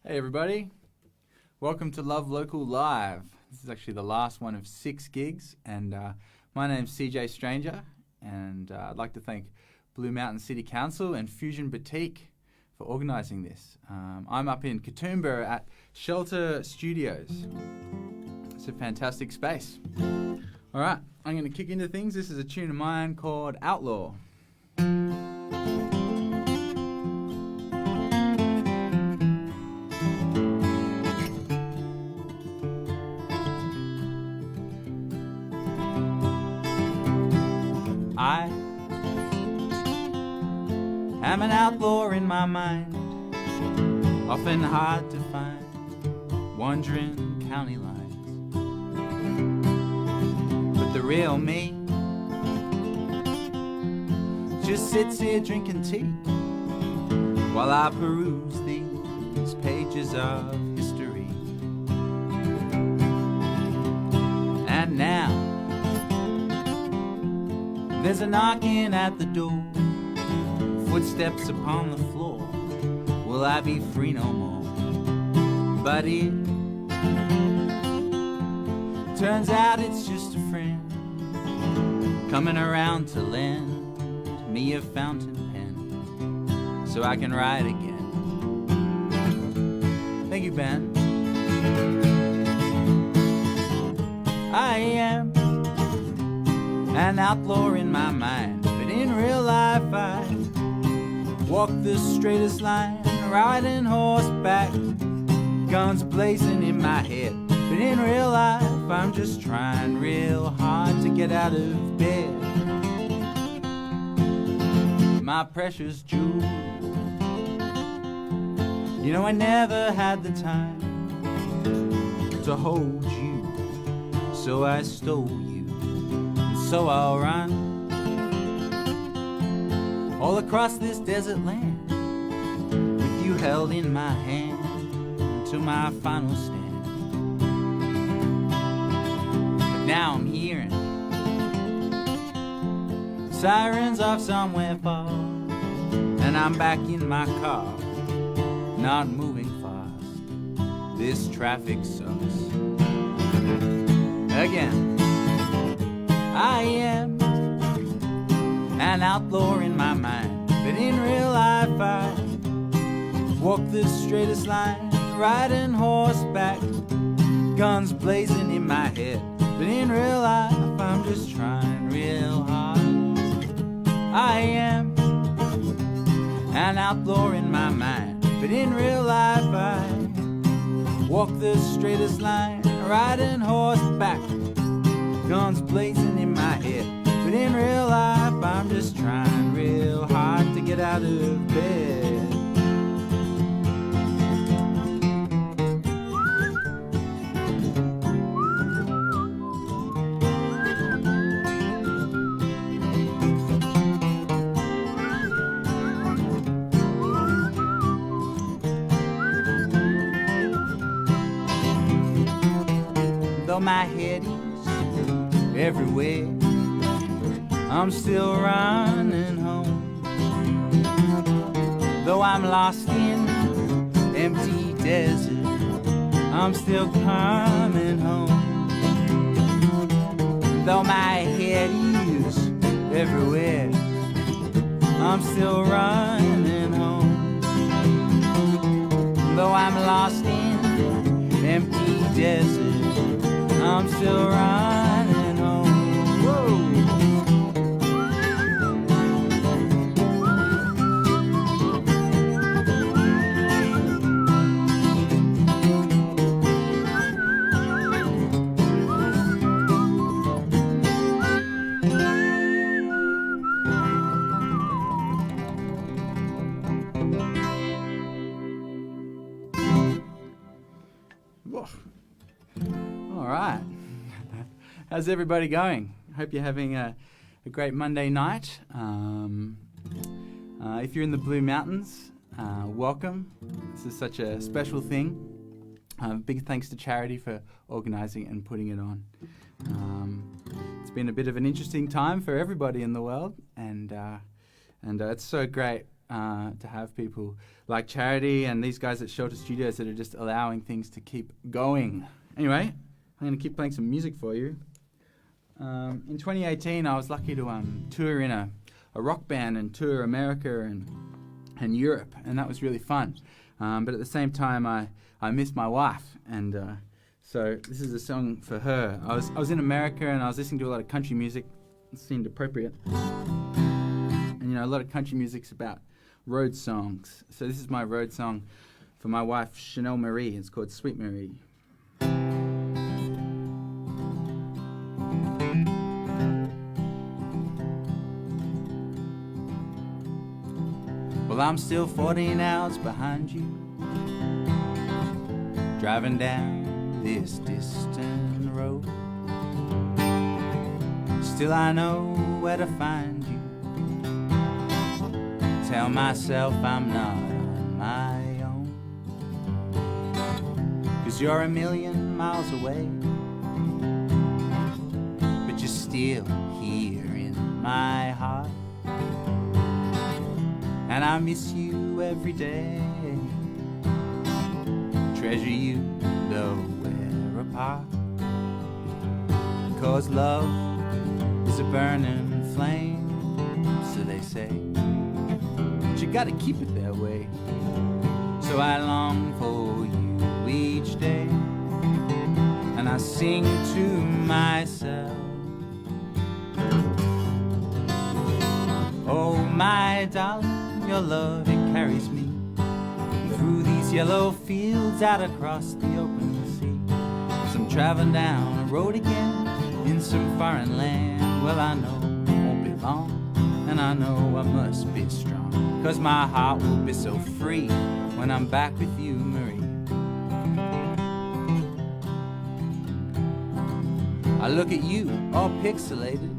Hey everybody, welcome to Love Local Live. This is actually the last one of 6 gigs, and my name's CJ Stranger, and I'd like to thank Blue Mountain City Council and Fusion Boutique for organising this. I'm up in Katoomba at Shelter Studios. It's a fantastic space. Alright, I'm going to kick into things. This is a tune of mine called Outlaw. I am an outlaw in my mind, often hard to find, wandering county lines. But the real me just sits here drinking tea while I peruse these pages of history. And now there's a knocking at the door, footsteps upon the floor. Will I be free no more? But it turns out it's just a friend coming around to lend me a fountain pen so I can write again. Thank you, Ben. I am an outlaw in my mind, but in real life I walk the straightest line, riding horseback, guns blazing in my head. But in real life I'm just trying real hard to get out of bed. My precious jewel, you know I never had the time to hold you, so I stole you. So I'll run all across this desert land with you held in my hand to my final stand. But now I'm hearing sirens off somewhere far, and I'm back in my car, not moving fast. This traffic sucks. Again, I am an outlaw in my mind, but in real life I walk the straightest line, riding horseback, guns blazing in my head. But in real life I'm just trying real hard. I am an outlaw in my mind, but in real life I walk the straightest line, riding horseback, guns blazing in my head. But in real life I'm just trying real hard to get out of bed. Though my head is everywhere, I'm still running home. Though I'm lost in empty desert, I'm still coming home. Though my head is everywhere, I'm still running home. Though I'm lost in empty desert, I'm still running home. Whoa. All right. How's everybody going? Hope you're having a great Monday night. If you're in the Blue Mountains, welcome. This is such a special thing. Big thanks to Charity for organising and putting it on. It's been a bit of an interesting time for everybody in the world, and it's so great to have people like Charity and these guys at Shelter Studios that are just allowing things to keep going. Anyway, I'm going to keep playing some music for you. In 2018, I was lucky to tour in a rock band and tour America and Europe, and that was really fun. But at the same time, I missed my wife, and so this is a song for her. I was in America and I was listening to a lot of country music. It seemed appropriate. And you know, a lot of country music's about road songs. So this is my road song for my wife, Chanel Marie. It's called Sweet Marie. Well, I'm still 14 hours behind you, driving down this distant road. Still I know where to find you. Tell myself I'm not on my own, 'cause you're a million miles away, but you're still here in my heart. And I miss you every day. Treasure you, though we're apart. 'Cause love is a burning flame, so they say. But you gotta keep it that way. So I long for you each day, and I sing to myself. Oh, my darling, your love, it carries me through these yellow fields out across the open sea. 'Cause I'm traveling down a road again in some foreign land. Well, I know it won't be long, and I know I must be strong, 'cause my heart will be so free when I'm back with you, Marie. I look at you, all pixelated,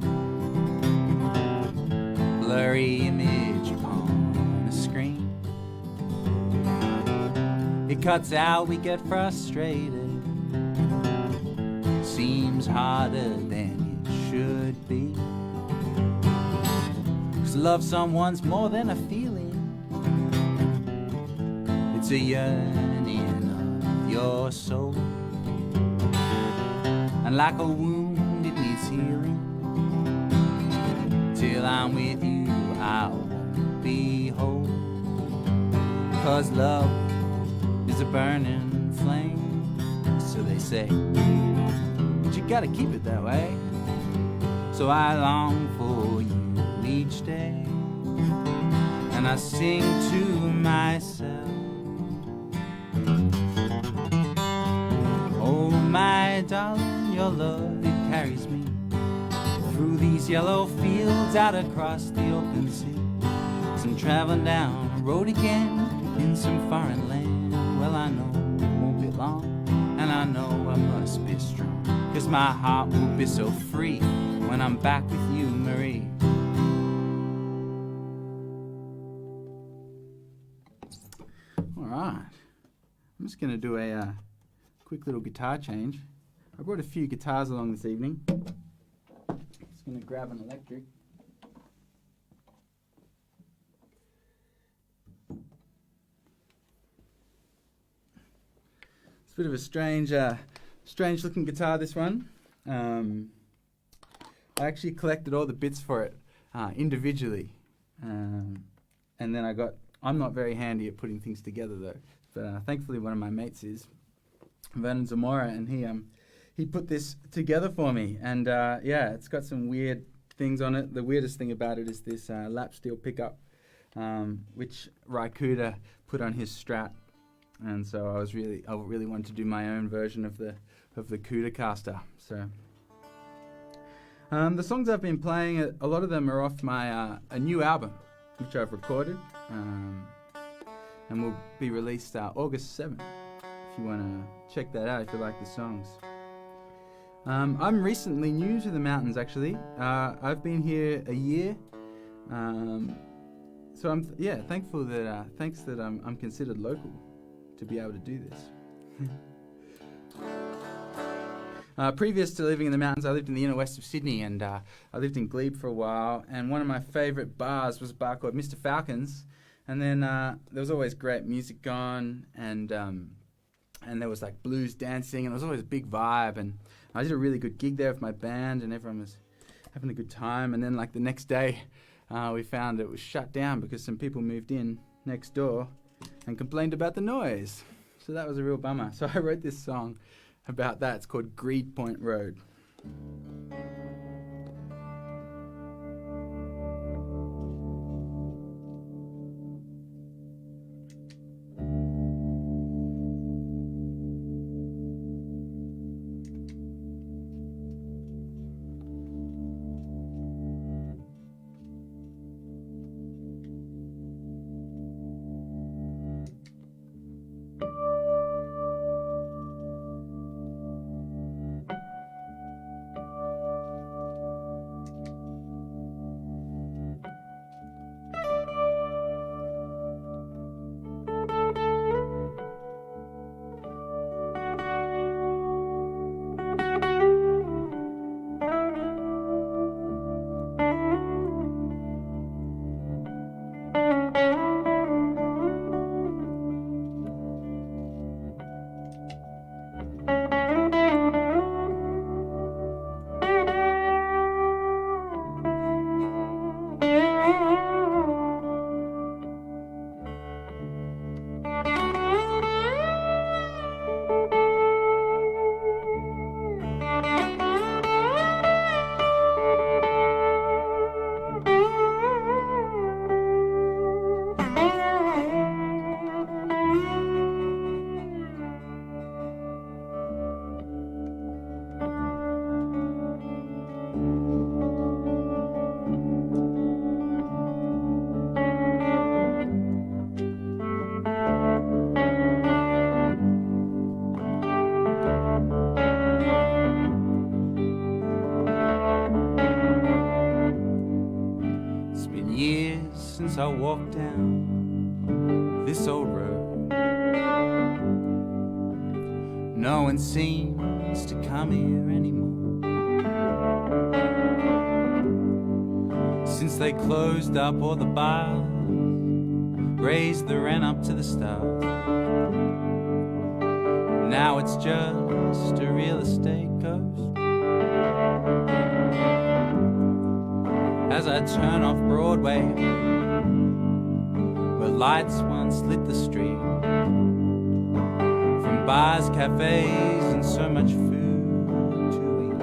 blurry image upon a screen. It cuts out, we get frustrated. Seems harder than it should be. 'Cause love someone's more than a feeling. It's a yearning of your soul. And like a wound, it needs healing. Till I'm with you, I won't be whole. 'Cause love is a burning flame, so they say. But you gotta keep it that way. So I long for you each day, and I sing to myself. Oh, my darling, your love, it carries me through these yellow fields out across the open sea. As I'm traveling down the road again in some foreign land. Well, I know it won't be long, and I know I must be strong, 'cause my heart will be so free when I'm back with you, Marie. All right, I'm just going to do a quick little guitar change. I brought a few guitars along this evening. Just going to grab an electric. It's a bit of a strange looking guitar, this one. I actually collected all the bits for it individually. And then I'm not very handy at putting things together though. But thankfully one of my mates is, Vernon Zamora, and he put this together for me. And yeah, it's got some weird things on it. The weirdest thing about it is this lap steel pickup, which Raikuda put on his Strat. And so I really wanted to do my own version of the Kudacaster. So the songs I've been playing, a lot of them are off my a new album, which I've recorded, and will be released August 7th. If you want to check that out, if you like the songs. I'm recently new to the mountains, actually. I've been here a year, so I'm thankful that thanks that I'm considered local to be able to do this. Previous to living in the mountains, I lived in the inner west of Sydney, and I lived in Glebe for a while. And one of my favourite bars was a bar called Mr. Falcons, And then there was always great music on, and there was like blues dancing, and it was always a big vibe. And I did a really good gig there with my band, and everyone was having a good time. And then like the next day, we found it was shut down because some people moved in next door and complained about the noise. So that was a real bummer. So I wrote this song about that. It's called Greed Point Road. Since I walked down this old road, no one seems to come here anymore. Since they closed up all the bars, raised the rent up to the stars, now it's just a real estate ghost. As I turn off Broadway, where lights once lit the street, from bars, cafes, and so much food to eat.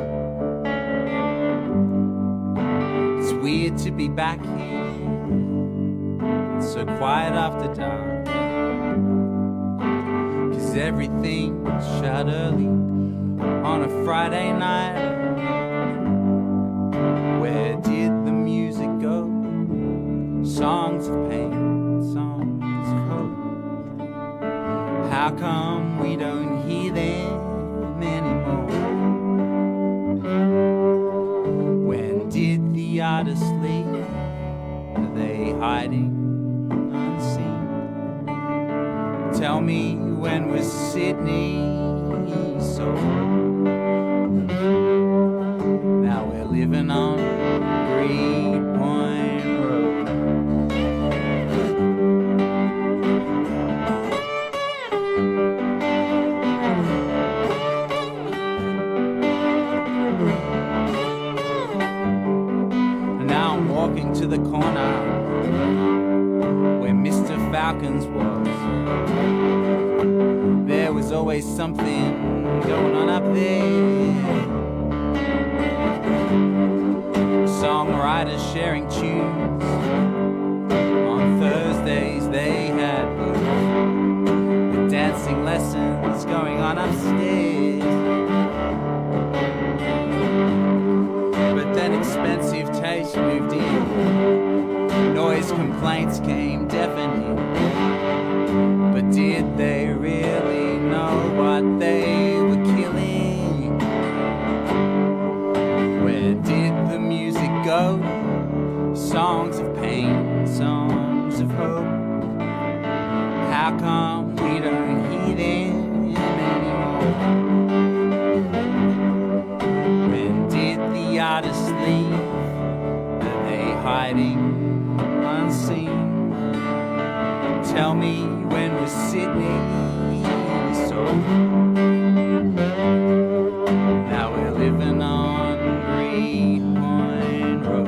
It's weird to be back here, it's so quiet after dark, 'cause everything's shut early on a Friday night. Where did the music go? Songs of pain, songs of hope. How come we don't hear them anymore? When did the artists leave? Are they hiding unseen? Tell me, when was Sydney sold? Now we're living on Greed Point Road. And now I'm walking to the corner where Mr. Falcon's was. There was always something going on up there. Songwriters sharing tunes. On Thursdays they had blues, with dancing lessons going on upstairs. But then expensive taste moved in, noise complaints came deafening. But did they really know what they were killing? Where did the music go? Songs of pain, songs of hope. How come we don't hear them anymore? When did the artists leave? Are they hiding unseen? was Sydney. So now we're living on Green Point Road.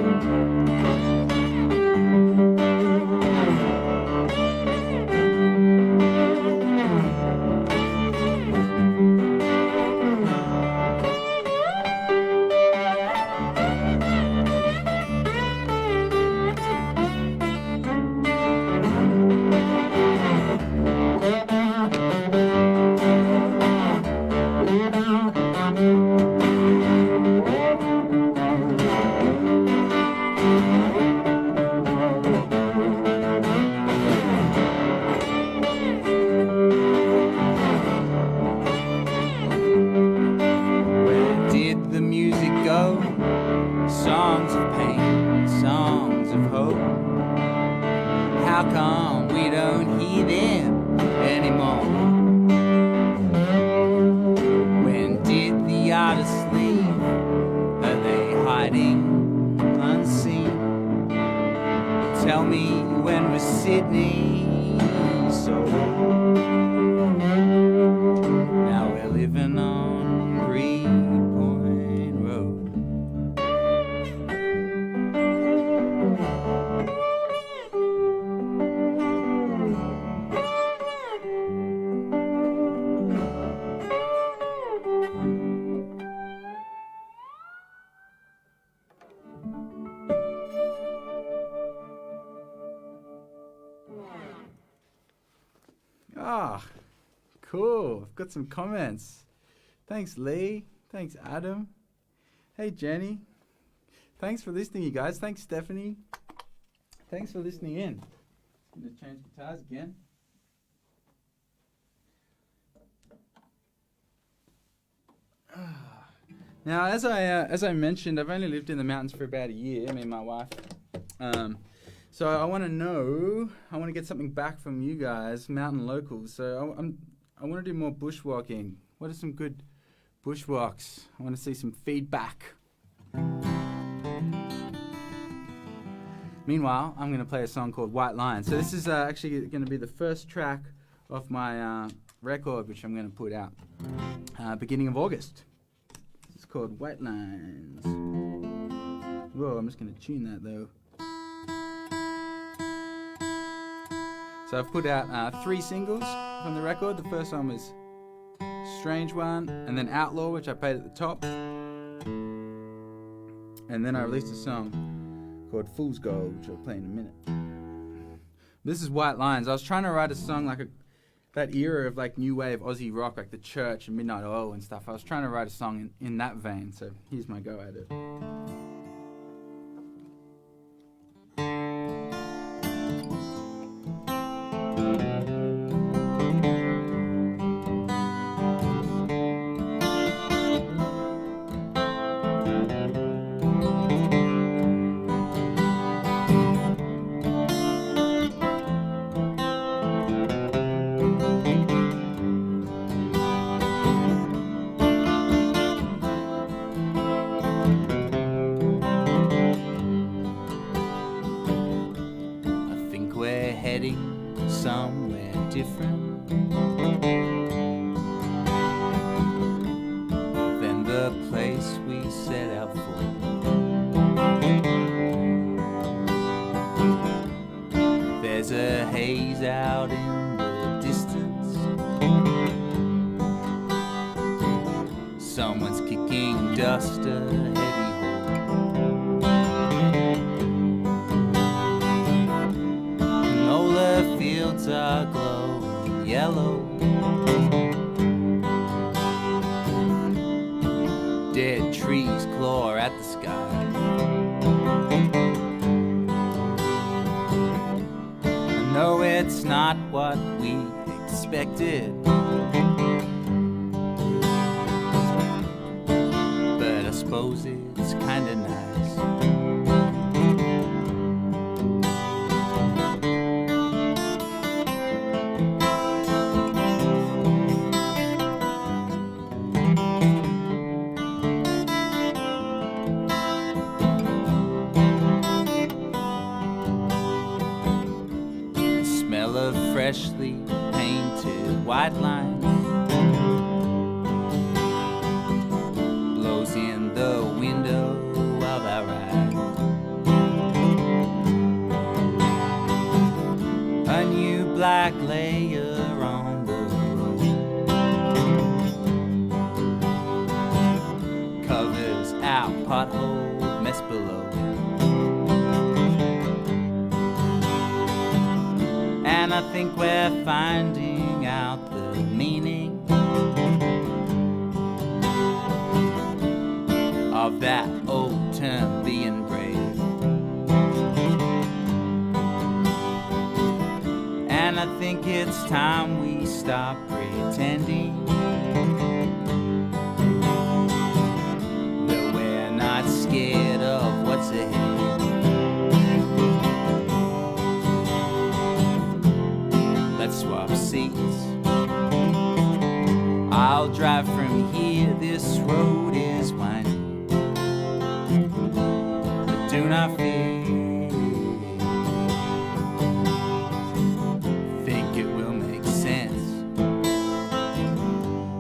Songs of pain, songs of hope. How come we don't hear them anymore? When did the artists leave? Are they hiding unseen? Tell me, when was Sydney so? Now we're living on Green Point Road. Ah, cool. I've got some comments. Thanks, Lee. Thanks, Adam. Hey, Jenny. Thanks for listening, you guys. Thanks, Stephanie. Thanks for listening in. I'm going to change guitars again. Now, as I mentioned, I've only lived in the mountains for about a year, me and my wife. So I want to get something back from you guys, mountain locals. So I want to do more bushwalking. What are some good bushwalks? I want to see some feedback. Meanwhile, I'm going to play a song called White Lines. So this is actually going to be the first track off my record, which I'm going to put out beginning of August. It's called White Lines. Whoa, I'm just going to tune that though. So I've put out 3 singles from the record. The first one was Strange One, and then Outlaw, which I played at the top. And then I released a song called Fool's Gold, which I'll play in a minute. This is White Lines. I was trying to write a song like that era of like new wave Aussie rock, like The Church and Midnight Oil and stuff. I was trying to write a song in that vein, so here's my go at it. Somewhere different than the place we set out for. There's a haze out in the distance. Someone's kicking dust a heavy hole. And all the fields are glowing yellow. Dead trees claw at the sky. I know it's not what we expected, but I suppose it's kinda nice. Freshly painted white line blows in the window of our ride. A new black layer on the road covers our pothole mess below. And I think we're finding out the meaning of that old term being brave. And I think it's time we stop pretending that we're not scared of what's ahead. Let's swap seats. I'll drive from here, this road is winding, but do not fear, think it will make sense,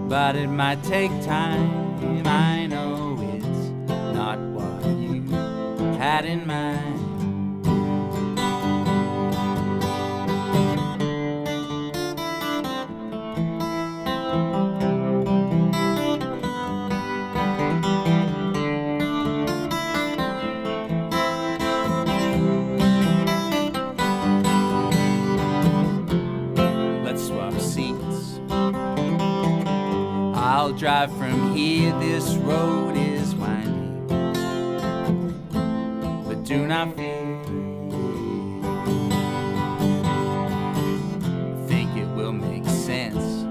but it might take time. I know it's not what you had in mind. I'll drive from here, this road is winding, but do not fear, think it will make sense,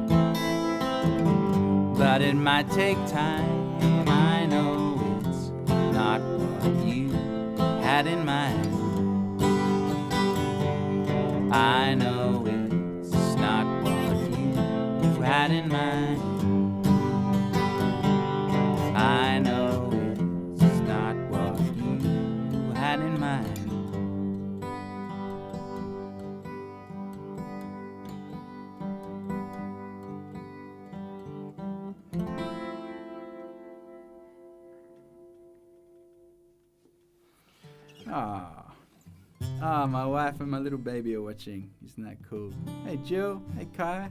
but it might take time. I know it's not what you had in mind. I know it's not what you had in mind. I know it's not what you had in mind. My wife and my little baby are watching. Isn't that cool? Hey Jill, hey Kai.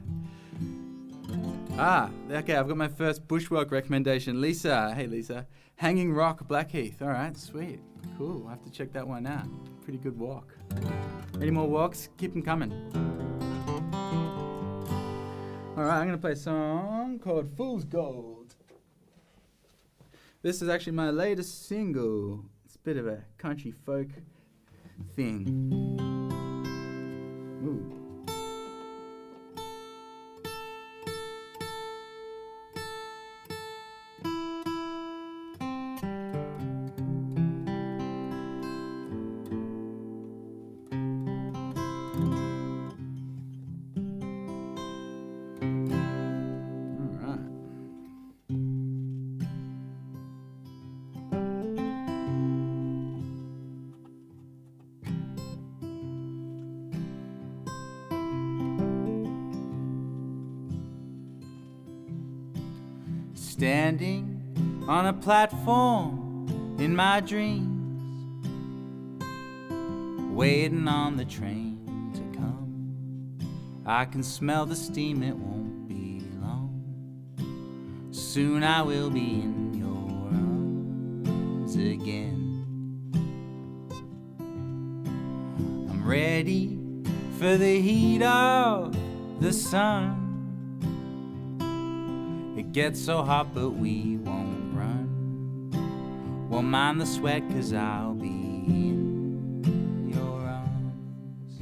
Okay, I've got my first bushwalk recommendation. Lisa, hey Lisa. Hanging Rock, Blackheath. All right, sweet. Cool, I'll have to check that one out. Pretty good walk. Any more walks? Keep them coming. All right, I'm going to play a song called Fool's Gold. This is actually my latest single. It's a bit of a country folk thing. Ooh. Standing on a platform in my dreams, waiting on the train to come. I can smell the steam, it won't be long. Soon I will be in your arms again. I'm ready for the heat of the sun. It gets so hot but we won't run. Won't mind the sweat 'cause I'll be in your arms.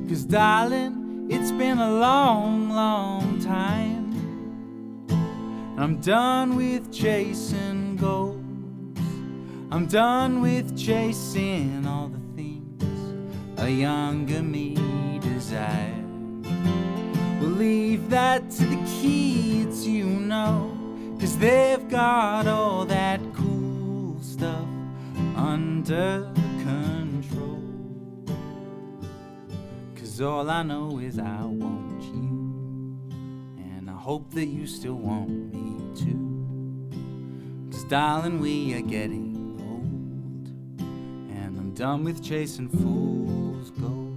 'Cause darling, it's been a long, long time. I'm done with chasing goals. I'm done with chasing all the things a younger me desired. We'll leave that to the kids, you know, 'cause they've got all that cool stuff under control. 'Cause all I know is I want you, and I hope that you still want me too. 'Cause darling, we are getting old, and I'm done with chasing fool's gold.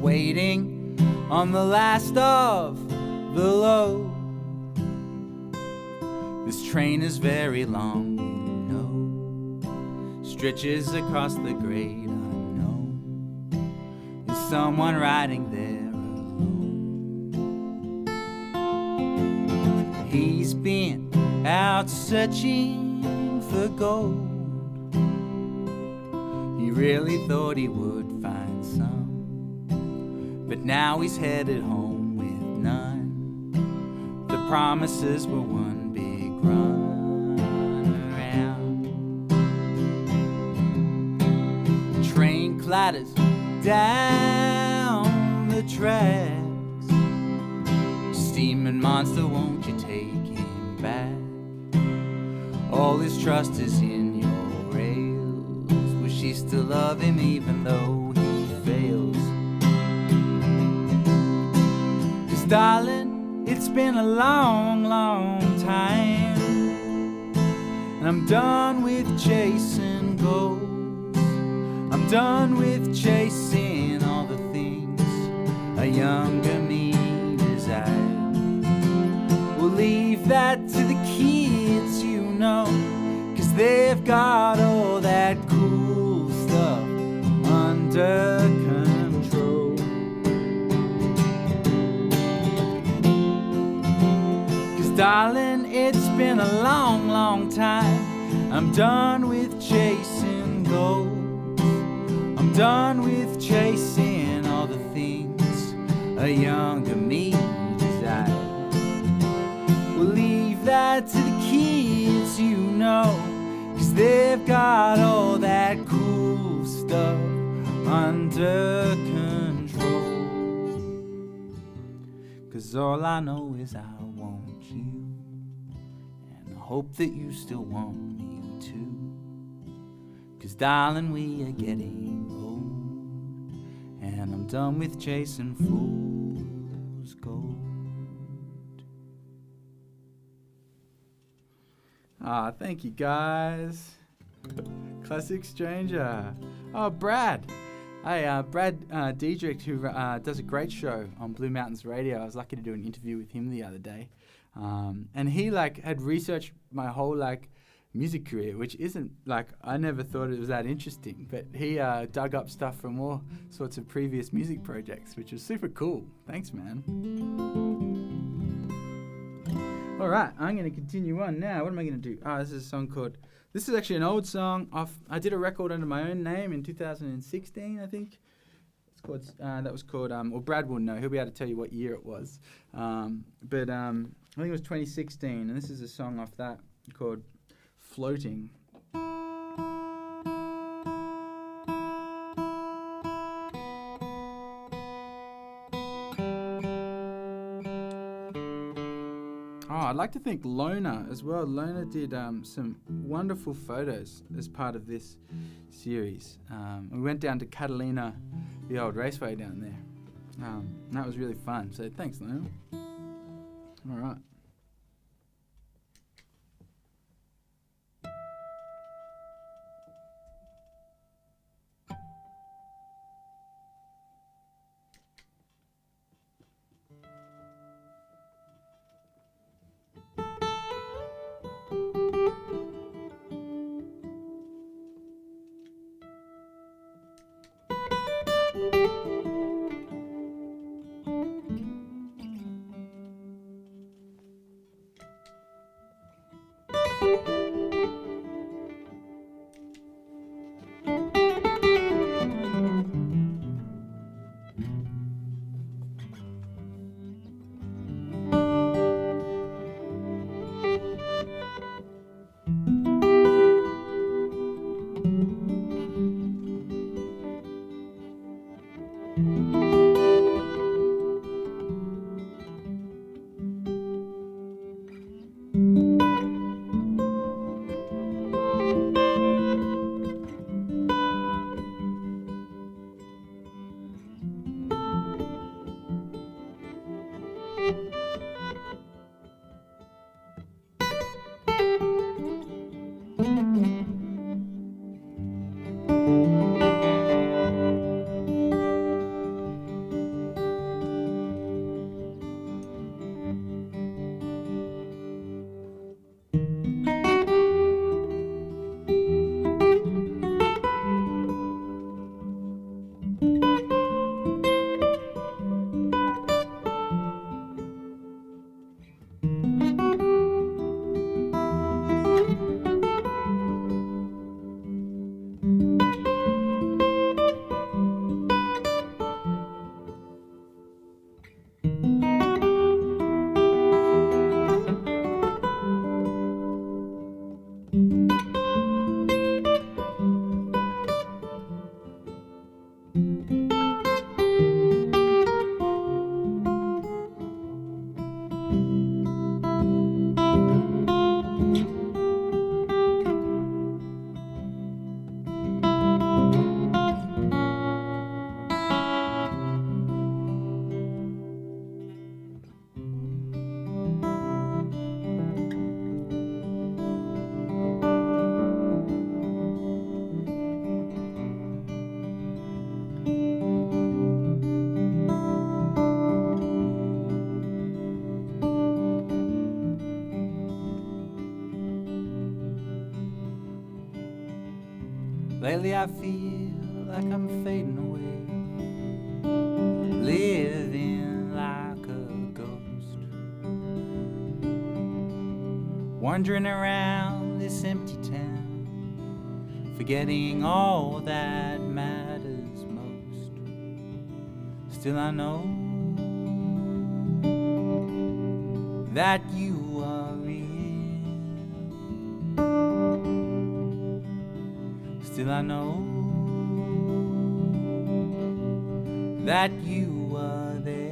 Waiting on the last of the load. This train is very long, you know, stretches across the great unknown. Is someone riding there alone? He's been out searching for gold. He really thought he would find some, but now he's headed home with none. The promises were one big run around. The train clatters down the tracks. Steaming monster, won't you take him back? All his trust is in your rails. Will she still love him even though he fails? Darling, it's been a long, long time, and I'm done with chasing goals. I'm done with chasing all the things a younger me desires. We'll leave that to the kids, you know, 'cause they've got all that cool stuff under control. Darling, it's been a long, long time. I'm done with chasing goals. I'm done with chasing all the things a younger me desires. We'll leave that to the kids, you know, 'cause they've got all that cool stuff under control. 'Cause all I know is I want you, and I hope that you still want me too. 'Cause darling, we are getting old, and I'm done with chasing fool's gold. Thank you guys. Classic Stranger. Oh, Brad. Hey, Brad Diedrich, who does a great show on Blue Mountains Radio. I was lucky to do an interview with him the other day. And he had researched my whole music career, which isn't I never thought it was that interesting. But he dug up stuff from all sorts of previous music projects, which was super cool. Thanks, man. All right, I'm going to continue on now. What am I going to do? This is a song called... This is actually an old song. I did a record under my own name in 2016, I think. It's called. That was called. Or Brad will know. He'll be able to tell you what year it was. But I think it was 2016, and this is a song off that called "Floating." I'd like to thank Lona as well. Lona did some wonderful photos as part of this series. We went down to Catalina, the old raceway down there. And that was really fun. So thanks, Lona. All right. Lately I feel like I'm fading away, living like a ghost, wandering around this empty town, forgetting all that matters most. Still I know that you are real. Still I know that you are there.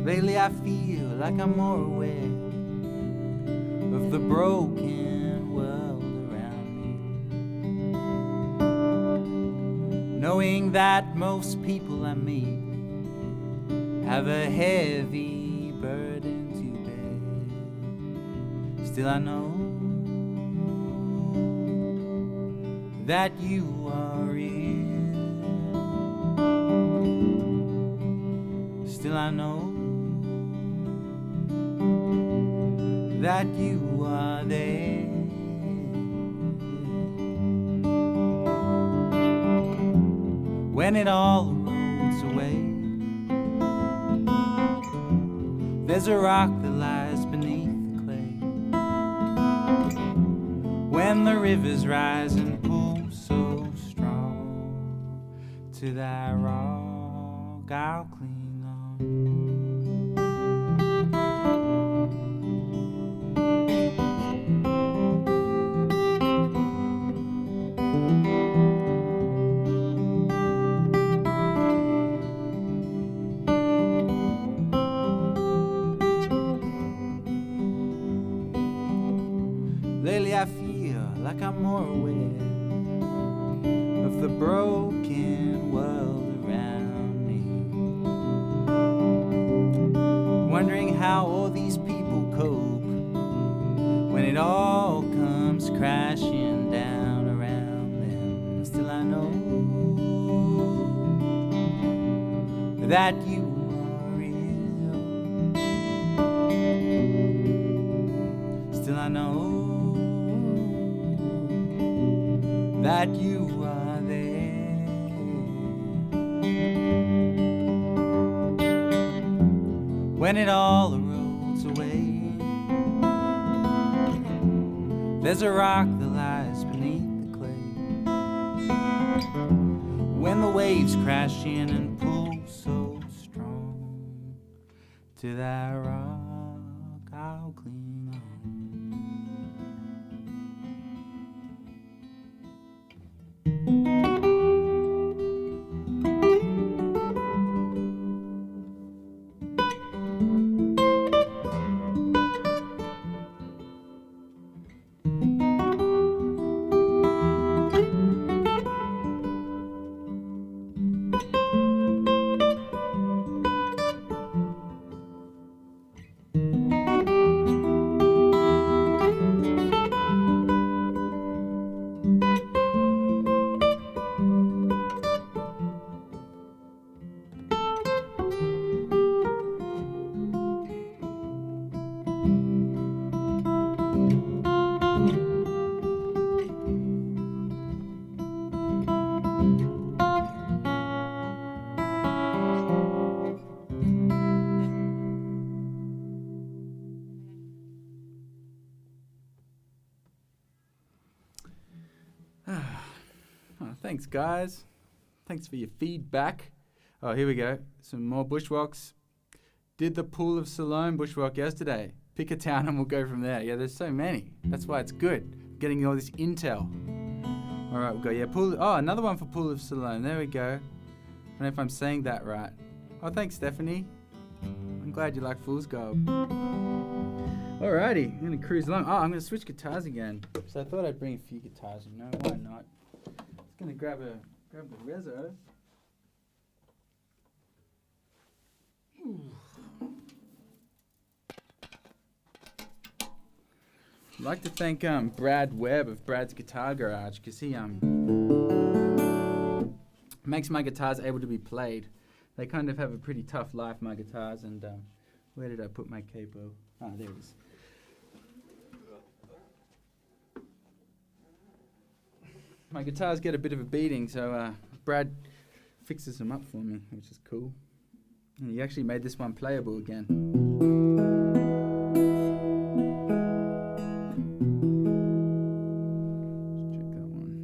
Lately I feel like I'm more aware of the broken world around me, knowing that most people I meet have a heavy burden to bear. Still I know that you are real. Still I know that you are there. When it all rolls away, there's a rock that lies beneath the clay. When the rivers rise and pull so strong, to that rock I'll cling on. Lately I feel like I'm more aware of the broken world around me, wondering how all these people cope when it all comes crashing down around them. Still I know that you are real. Still I know that you are there. When it all rolls away, there's a rock that lies beneath the clay. When the waves crash in and pull so strong, to that rock I'll cling on. Thanks, guys. Thanks for your feedback. Oh, here we go. Some more bushwalks. Did the Pool of Siloam bushwalk yesterday. Pick a town and we'll go from there. Yeah, there's so many. That's why it's good. Getting all this intel. All right, we'll go. Yeah, Pool. Oh, another one for Pool of Siloam. There we go. I don't know if I'm saying that right. Oh, thanks, Stephanie. I'm glad you like Fool's Gold. Alrighty, I'm going to cruise along. Oh, I'm going to switch guitars again. So I thought I'd bring a few guitars. You know, why not? Just going to grab the Rezo. I'd like to thank Brad Webb of Brad's Guitar Garage, because he makes my guitars able to be played. They kind of have a pretty tough life, my guitars, and where did I put my capo? Ah, there it is. my guitars get a bit of a beating, so Brad fixes them up for me, which is cool. And he actually made this one playable again. Let's check that one.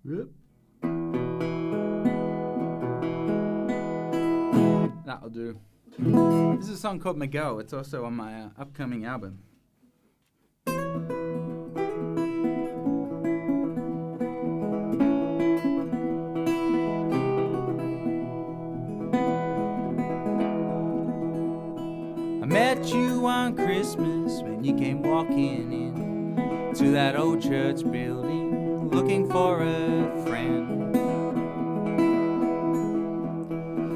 Whoop. That'll do. This is a song called Miguel. It's also on my upcoming album. I met you on Christmas when you came walking in to that old church building looking for a friend.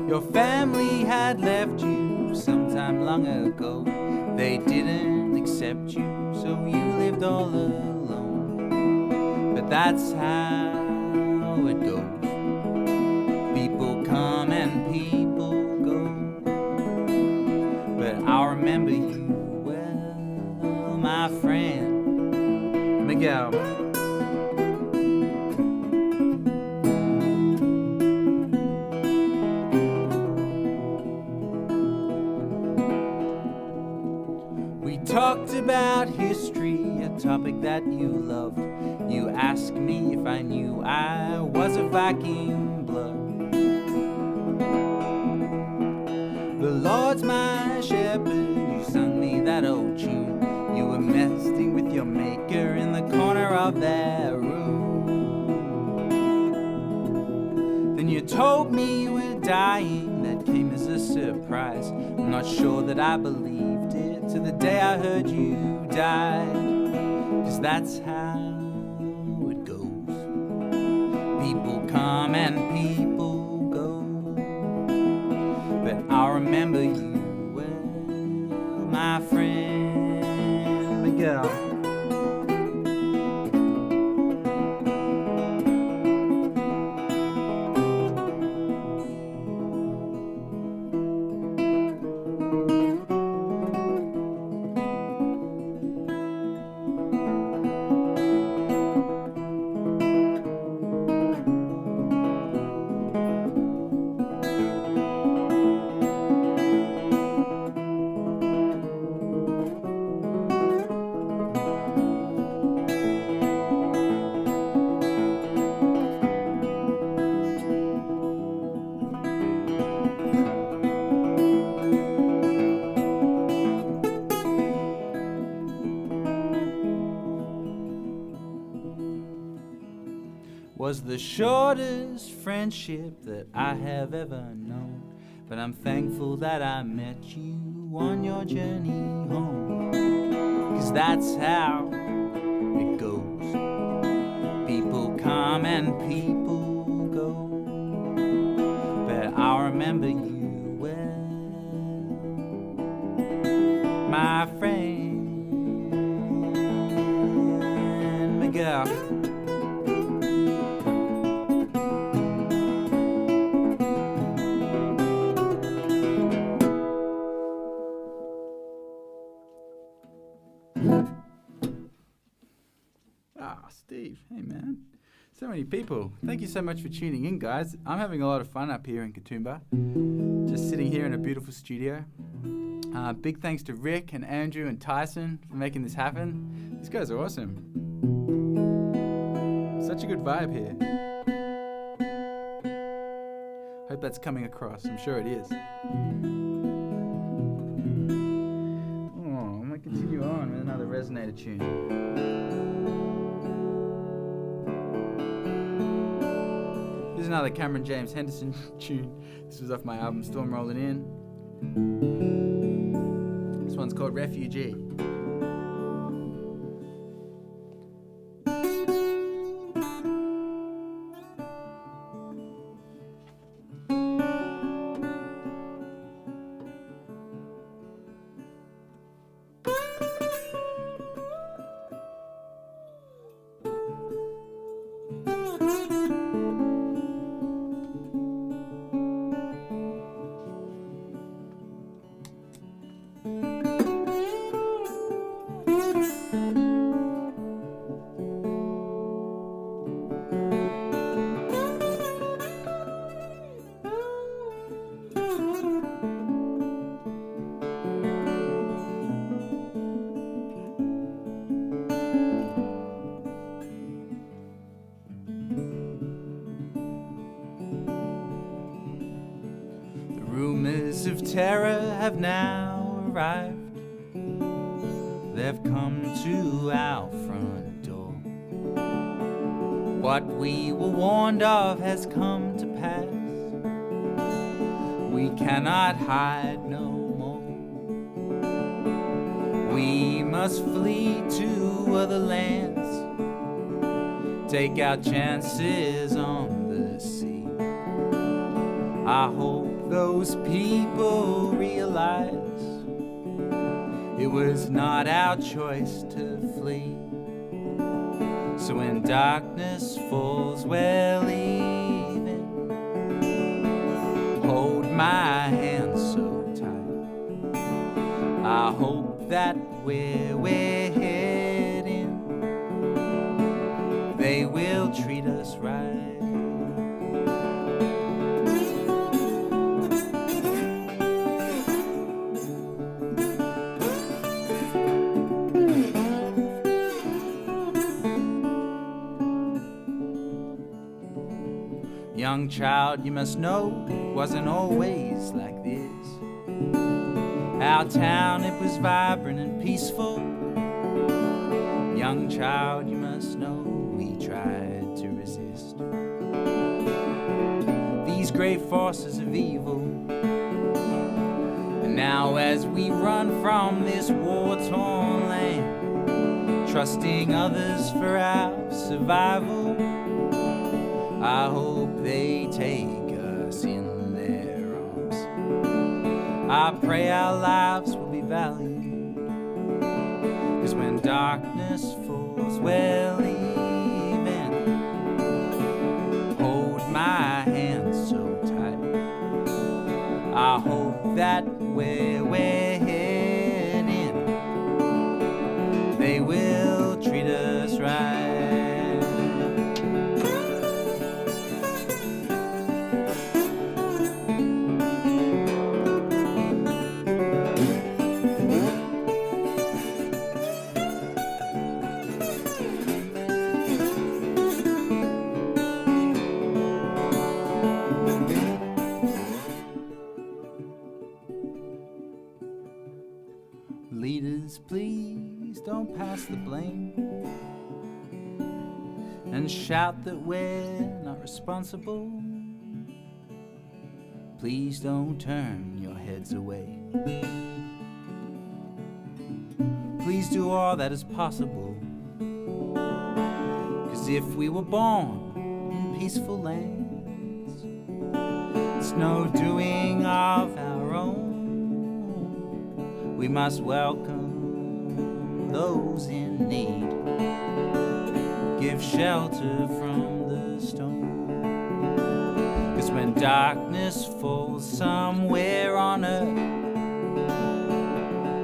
Your family had left you sometime long ago. They didn't accept you, so you lived all alone. But that's how it goes. People come and people go. But I'll remember you well, my friend Miguel. Talked about history, a topic that you loved. You asked me if I knew I was a Viking blood. The Lord's my shepherd, you sung me that old tune. You were messing with your maker in the corner of that room. Then you told me you were dying, that came as a surprise. I'm not sure that I believed it to the day I heard you died, 'cause that's how it goes. People come and people go, but I'll remember you well, my friend Miguel. Was the shortest friendship that I have ever known, but I'm thankful that I met you on your journey home, 'cause that's how it goes. People come and people go, but I'll remember you well, my friend Miguel. Steve, hey man, so many people. Thank you so much for tuning in, guys. I'm having a lot of fun up here in Katoomba, just sitting here in a beautiful studio. Big thanks to Rick and Andrew and Tyson for making this happen. These guys are awesome. Such a good vibe here. Hope that's coming across. I'm sure it is. Oh, I'm gonna continue on with another resonator tune. Here's another Cameron James Henderson tune. This was off my album Storm Rolling In. This one's called Refugee. Rumors of terror have now arrived. They've come to our front door. What we were warned of has come to pass. We cannot hide no more. We must flee to other lands, take our chances on the sea. I hope those people realize it was not our choice to flee. So when darkness falls, we're leaving. Hold my hand so tight. I hope that where we're heading, they will treat us right. Young child, you must know, it wasn't always like this. Our town, it was vibrant and peaceful. Young child, you must know, we tried to resist these great forces of evil. And now as we run from this war-torn land, trusting others for our survival, I hope they take us in their arms. I pray our lives will be valued, 'cause when darkness falls, we're leaving. Hold my hand so tight. I hope that where we're heading, they will treat us right. Leaders, please don't pass the blame and shout that we're not responsible. Please don't turn your heads away. Please do all that is possible, 'cause if we were born in peaceful lands, it's no doing of our own. We must welcome those in need, give shelter from the storm. 'Cause when darkness falls somewhere on earth,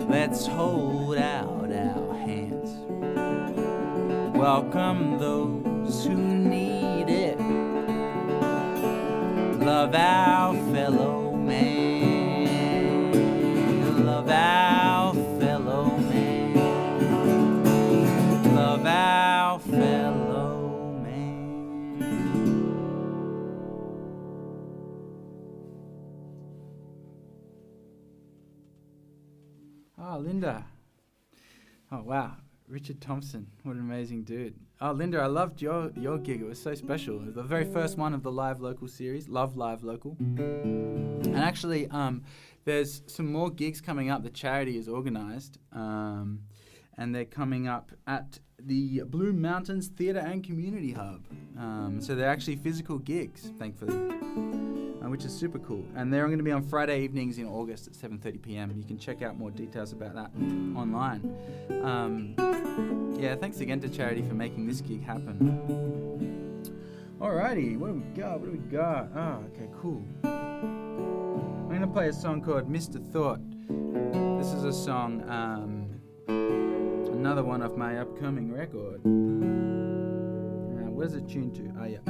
let's hold out our hands, welcome those who need it, love our fellow man, love our fellow man, love our fellow man. Oh, Linda. Oh, wow. Richard Thompson. What an amazing dude. Oh, Linda, I loved your gig. It was so special. It was the very first one of the Live Local series. Love Live Local. And actually, there's some more gigs coming up. The charity is organised. And they're coming up at the Blue Mountains Theatre and Community Hub. So they're actually physical gigs, thankfully, which is super cool. And they're going to be on Friday evenings in August at 7:30 p.m. You can check out more details about that online. Yeah, thanks again to Charity for making this gig happen. Alrighty, what do we got? Oh, okay, cool. I'm going to play a song called Mr. Thor. This is a song, another one of my upcoming record. Where's it tuned to? Oh, yeah.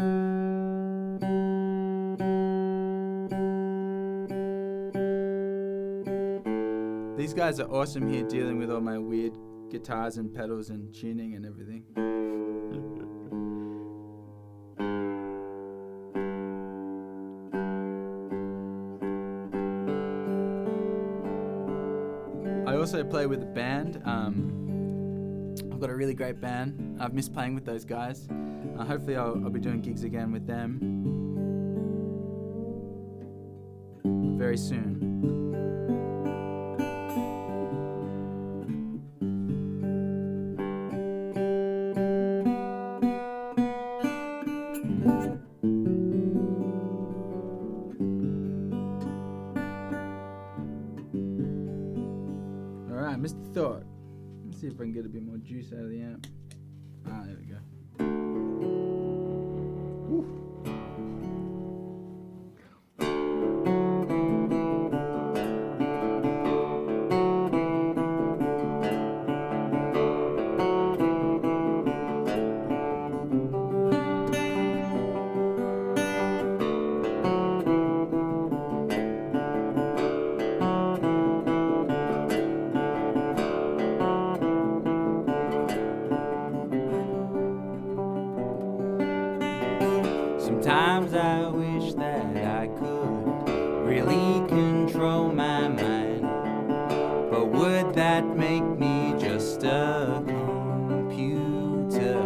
These guys are awesome here dealing with all my weird guitars and pedals and tuning and everything. also play with a band. I've got a really great band. I've missed playing with those guys. Hopefully I'll be doing gigs again with them very soon. Alright, Mr. Thor. Let's see if I can get a bit more juice out of the amp. There we go. Woo. Sometimes I wish that I could really control my mind, but would that make me just a computer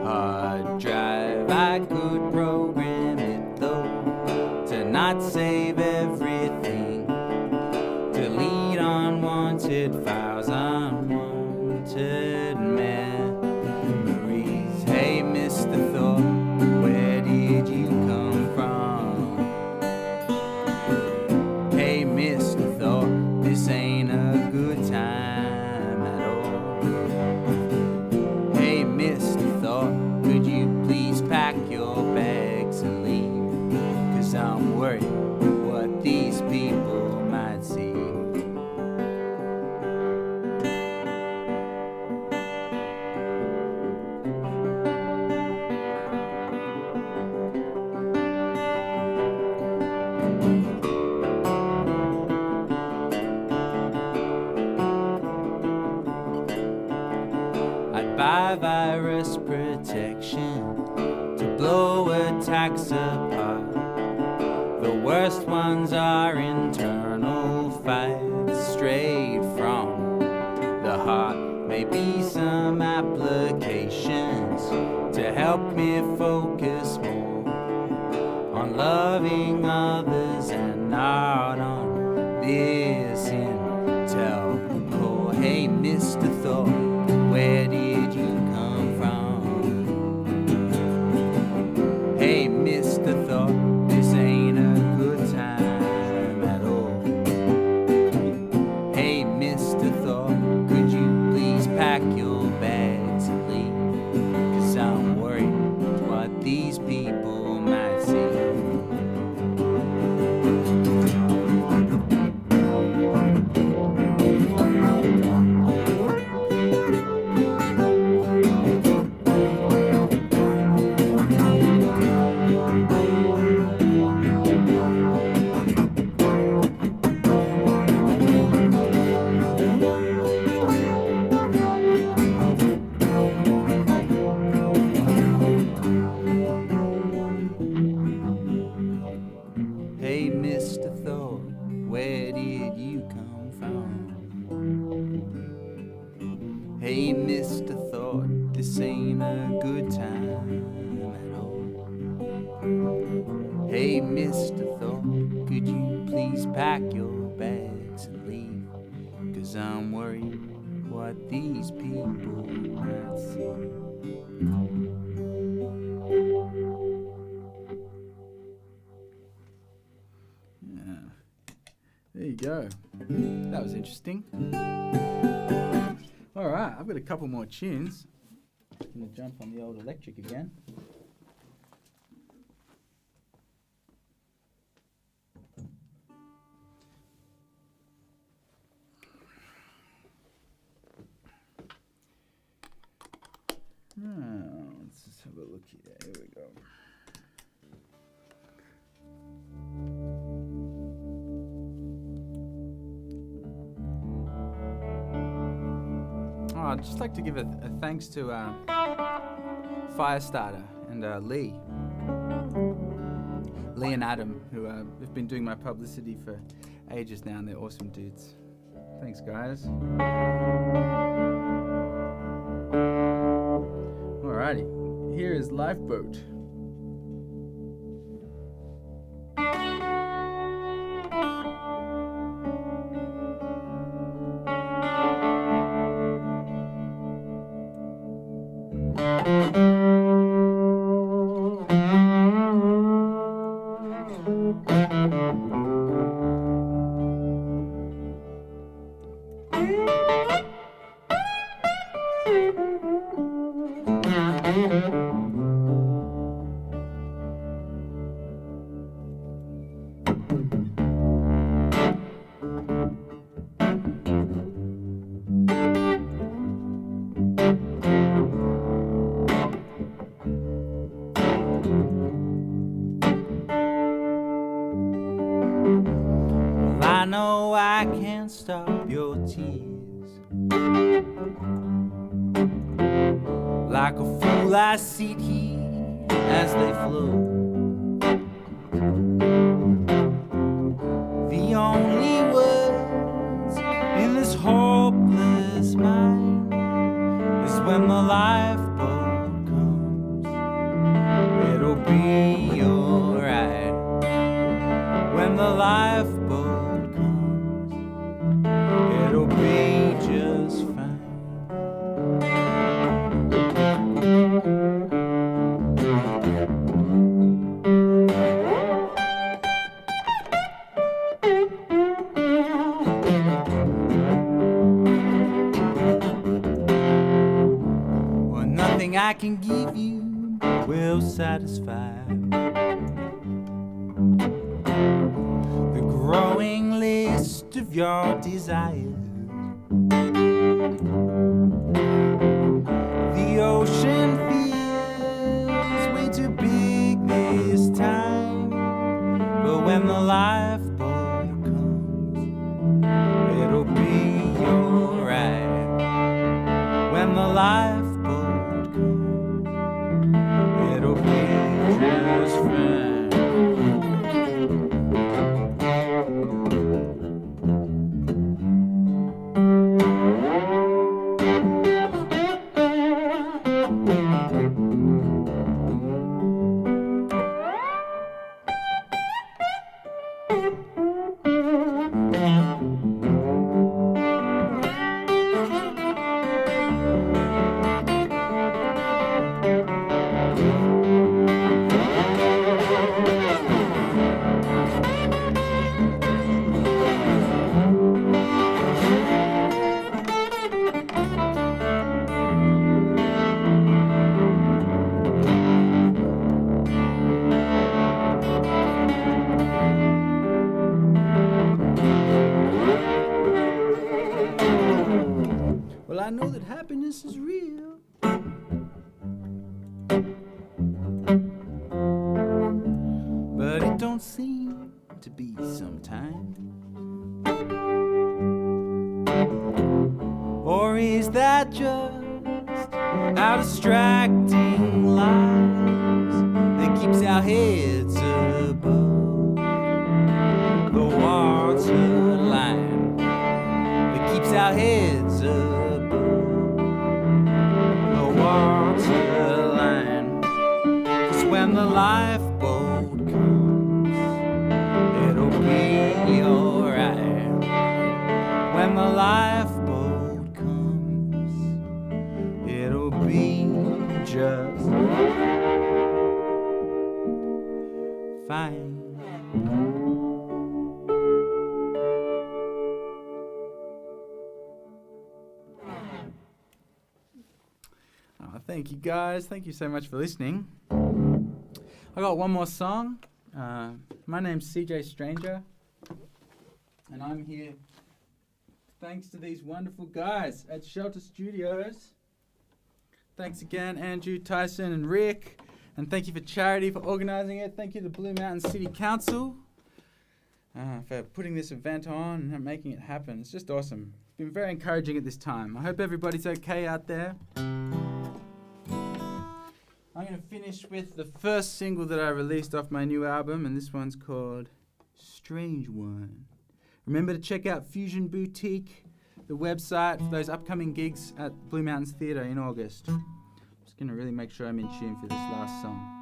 hard drive? I could program it though to not save everything, delete unwanted files, unwanted memories. Hey, Mr. Thor, where did you come from? Hey, Mr. Thor, this ain't a good time at all. Hey, Mr. Thor, could you please pack your bags and leave? 'Cause I'm worried what these people might see. Buy virus protection to blow attacks apart. The worst ones are internal fights straight from the heart. Maybe some applications to help me focus more on loving others and not on this intel core. Hey, Mr. Thor, where did you come from? Hey, Mr. Thor, this ain't a good time at all. Hey, Mr. Thor, could you please pack your bags and leave? 'Cause I'm worried what these people might see. Hey, Mr. Thor, where did you come from? Hey, Mr. Thor, this ain't a good time at all. Hey, Mr. Thor, could you please pack your bags and leave? 'Cause I'm worried what these people might see. There you go. That was interesting. Alright, I've got a couple more tunes. I'm going to jump on the old electric again. Let's just have a look here. Here we go. I'd just like to give a thanks to Firestarter and Lee and Adam, who have been doing my publicity for ages now, and they're awesome dudes. Thanks, guys. Alrighty, here is Lifeboat. I know I can't stop your tears. Like a fool I sit here as they flow. The only words in this hopeless mind is when the lifeboat comes, it'll be alright. When the lifeboat comes, it'll be just fine. Well, nothing I can give you will satisfy the growing list of your desires. The ocean feels way too big this time, but when the lifeboat comes, it'll be alright. When the lifeboat comes, it'll be just fine. Well, I know that happiness is real, but it don't seem to be sometimes. Or is that just our distracting lives that keeps our heads above the waterline, that keeps our heads above waterline? 'Cause when the lifeboat comes, it'll be alright. When the lifeboat comes, it'll be just fine. Thank you, guys. Thank you so much for listening. I got one more song. My name's CJ Stranger, and I'm here thanks to these wonderful guys at Shelter Studios. Thanks again, Andrew, Tyson, and Rick. And thank you for Charity for organising it. Thank you to Blue Mountain City Council for putting this event on and making it happen. It's just awesome. It's been very encouraging at this time. I hope everybody's okay out there. I'm going to finish with the first single that I released off my new album, and this one's called Strange One. Remember to check out Fusion Boutique the website for those upcoming gigs at Blue Mountains Theatre in August. I'm just going to really make sure I'm in tune for this last song.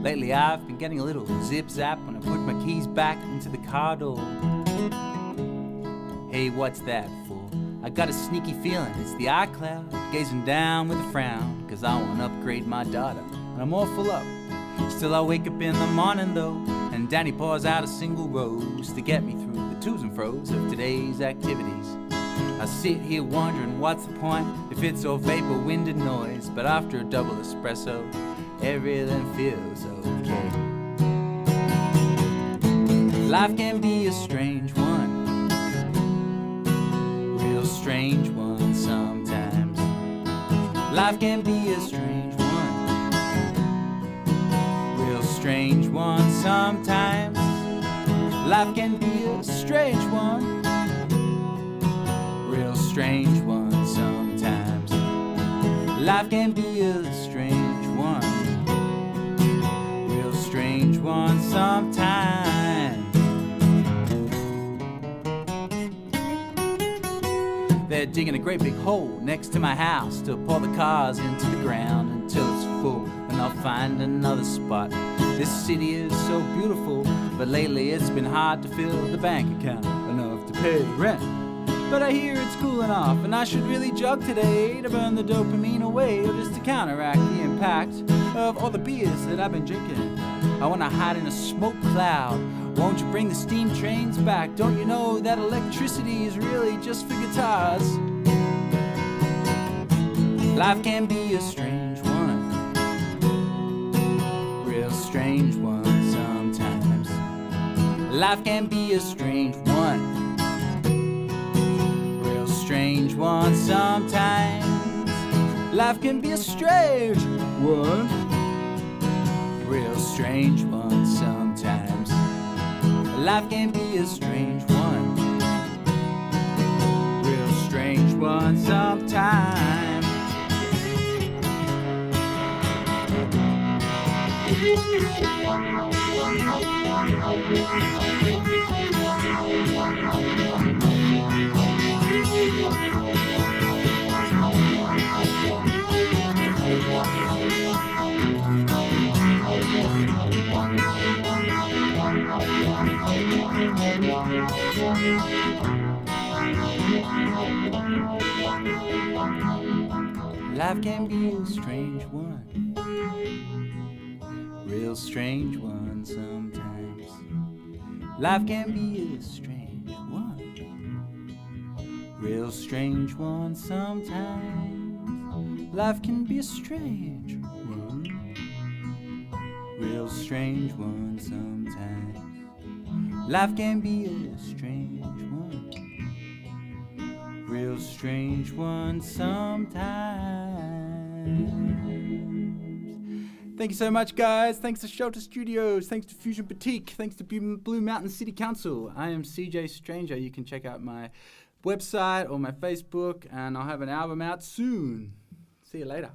Lately I've been getting a little zip-zap when I put my keys back into the car door. Hey, what's that for? I got a sneaky feeling it's the iCloud gazing down with a frown, 'cause I wanna upgrade my data and I'm all full up. Still I wake up in the morning though, and Danny pours out a single rose to get me through the to's and fro's of today's activities. I sit here wondering what's the point if it's all vapor, wind and noise, but after a double espresso everything feels okay. Life can be a strange one, real strange one sometimes. Life can be a strange one, real strange one sometimes. Life can be a strange one, real strange one sometimes. Life can be a strange one, strange one sometimes. They're digging a great big hole next to my house to pour the cars into the ground until it's full, and I'll find another spot. This city is so beautiful, but lately it's been hard to fill the bank account enough to pay rent. But I hear it's cooling off, and I should really jog today to burn the dopamine away, or just to counteract the impact of all the beers that I've been drinking. I wanna hide in a smoke cloud. Won't you bring the steam trains back? Don't you know that electricity is really just for guitars? Life can be a strange one, real strange one sometimes. Life can be a strange one, real strange one sometimes. Life can be a strange one, real strange one sometimes. Life can be a strange one, real strange one sometimes. Life can be a strange one, real strange one sometimes. Life can be a strange one, real strange one sometimes. Life can be a strange one, real strange one sometimes. Life can be a strange one, real strange one sometimes. Thank you so much, guys. Thanks to Shelter Studios. Thanks to Fusion Boutique. Thanks to Blue Mountain City Council. I am CJ Stranger. You can check out my website or my Facebook, and I'll have an album out soon. See you later.